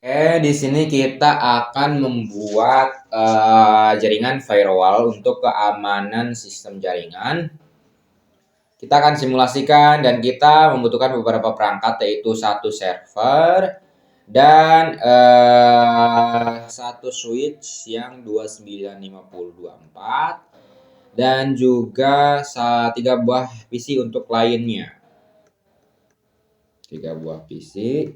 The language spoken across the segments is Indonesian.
Oke, di sini kita akan membuat jaringan firewall untuk keamanan sistem jaringan. Kita akan simulasikan dan kita membutuhkan beberapa perangkat, yaitu satu server dan satu switch yang 29524 dan juga 3 buah PC untuk kliennya. 3 buah PC.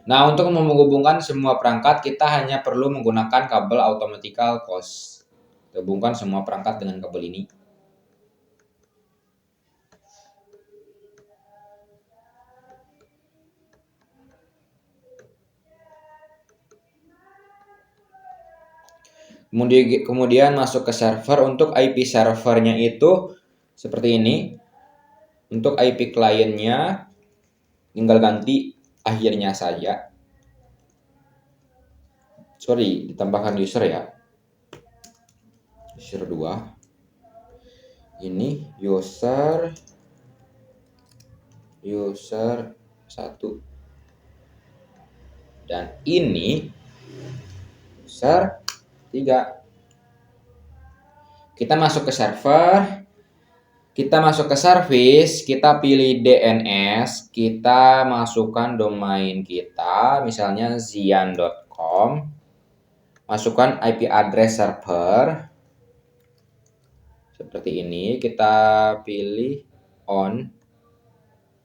Nah, untuk menghubungkan semua perangkat, kita hanya perlu menggunakan kabel automatical COS. Hubungkan semua perangkat dengan kabel ini. Kemudian masuk ke server. Untuk IP servernya itu seperti ini. Untuk IP kliennya tinggal ganti akhirnya saja. Sorry, ditambahkan user ya. User 2. Ini user 1. Dan ini user 3. Kita masuk ke server. Kita masuk ke service, kita pilih DNS, kita masukkan domain kita, misalnya zian.com, masukkan IP address server, seperti ini, kita pilih on,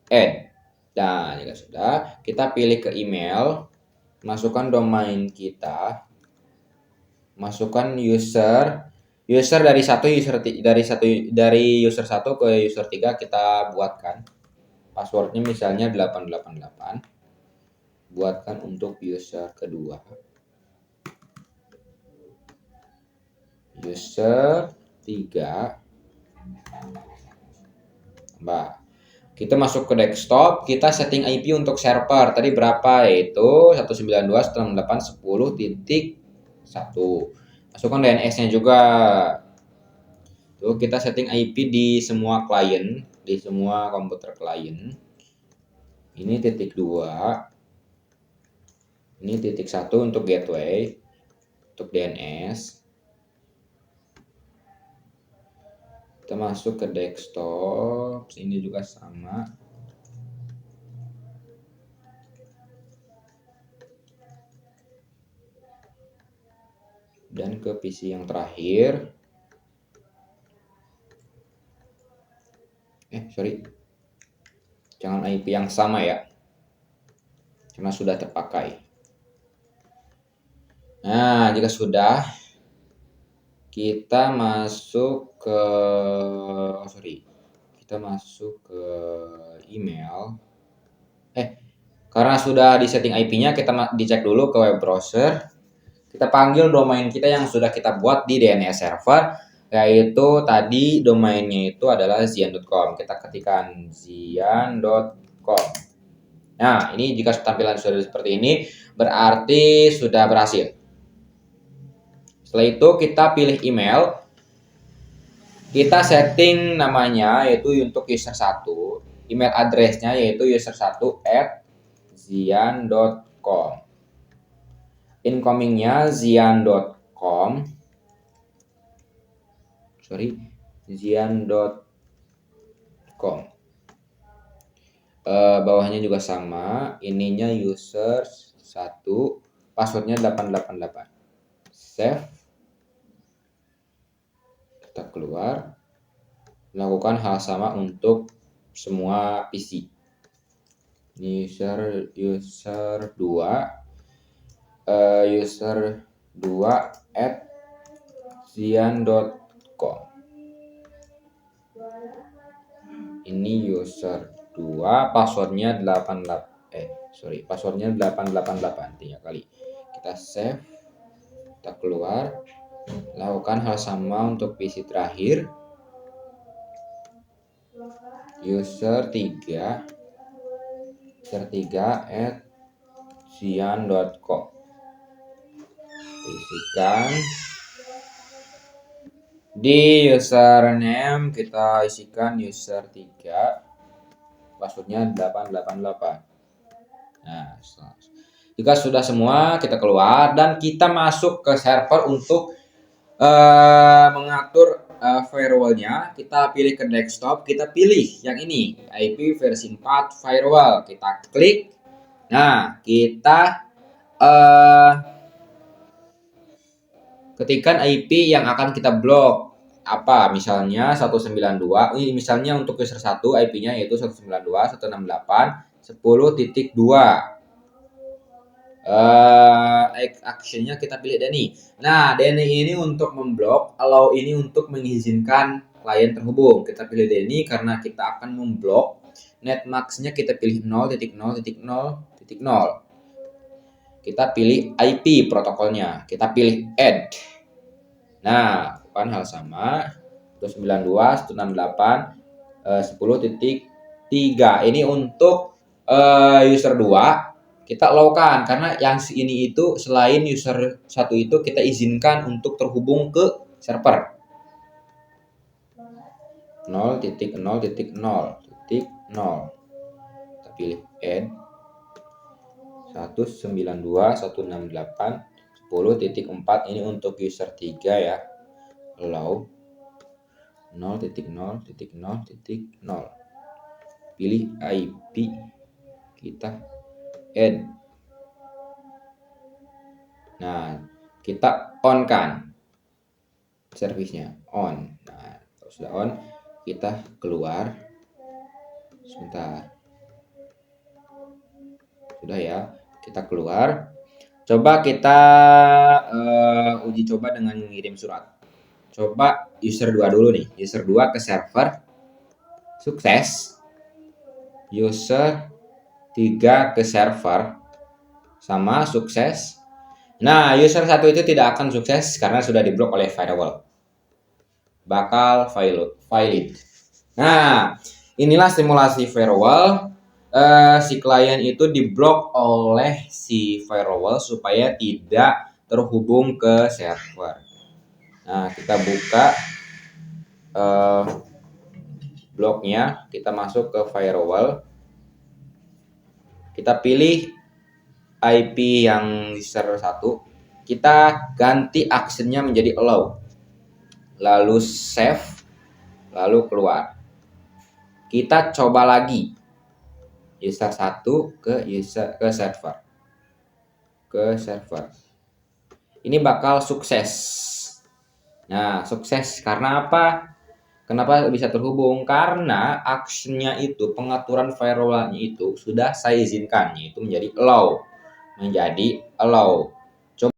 add, dan jika sudah, kita pilih ke email, masukkan domain kita, masukkan user dari user 1 ke user 3 kita buatkan. Passwordnya misalnya 888. Buatkan untuk user kedua. User 3. Kita masuk ke desktop, kita setting IP untuk server. Tadi berapa? Yaitu 192.168.10.1. Masukkan DNS-nya juga. Tuh, kita setting IP di semua klien, di semua komputer klien. Ini titik 2. Ini titik 1 untuk gateway, untuk DNS. Kita masuk ke desktop, ini juga sama. Dan ke PC yang terakhir. Jangan IP yang sama ya, karena sudah terpakai. Nah, jika sudah, kita masuk ke email. Karena sudah di setting IP-nya, kita dicek dulu ke web browser. Kita panggil domain kita yang sudah kita buat di DNS server, yaitu tadi domainnya itu adalah zian.com. Kita ketikkan zian.com. Nah, ini jika tampilan sudah seperti ini, berarti sudah berhasil. Setelah itu kita pilih email. Kita setting namanya yaitu untuk user 1. Email address-nya yaitu user1@zian.com. Incoming-nya zian.com. zian.com. Bawahnya juga sama, ininya user 1, passwordnya 888. Save. Kita keluar. Lakukan hal sama untuk semua PC. User 2 user2@zian.com. Ini user 2, passwordnya 888, 3 kali. Kita save, kita keluar, lakukan hal sama untuk PC terakhir, user 3 @zian.com. Isikan Di username kita isikan user 3, passwordnya 888. Nah, jika sudah semua, kita keluar dan kita masuk ke server untuk mengatur firewallnya. Kita pilih ke desktop, kita pilih yang ini, IP versi 4 firewall. Kita klik. Nah, kita ketikkan IP yang akan kita blok. Apa? Misalnya 192. Ini misalnya untuk user 1 IP-nya yaitu 192.168.10.2. Actionnya kita pilih Denny. Nah, Denny ini untuk memblok, allow ini untuk mengizinkan klien terhubung. Kita pilih Denny karena kita akan memblok. Netmax-nya kita pilih 0.0.0.0. Kita pilih IP protokolnya. Kita pilih add. Nah, kan hal sama. 192.168.10.3. Ini untuk user 2 kita allow-kan karena yang ini itu selain user 1 itu kita izinkan untuk terhubung ke server 0.0.0.0. Kita pilih add 192.168.10.4. ini untuk user 3 ya. Allow 0.0.0.0. Pilih IP, kita add. Nah, kita on kan servisnya, on. Nah, kalau sudah on, kita keluar. Sebentar. Sudah ya, kita keluar. Coba kita uji coba dengan mengirim surat. Coba user 2 dulu nih. User 2 ke server. Sukses. User 3 ke server. Sama, sukses. Nah, user 1 itu tidak akan sukses karena sudah diblok oleh firewall. Bakal valid. Nah, inilah simulasi firewall. Si klien itu diblok oleh si firewall supaya tidak terhubung ke server. Nah, kita buka bloknya, kita masuk ke firewall. Kita pilih IP yang user 1. Kita ganti actionnya menjadi allow. Lalu save, lalu keluar. Kita coba lagi. User 1 ke server. Ke server. Ini bakal sukses. Nah, sukses karena apa? Kenapa bisa terhubung? Karena actionnya itu, pengaturan firewallnya itu sudah saya izinkan, yaitu menjadi allow.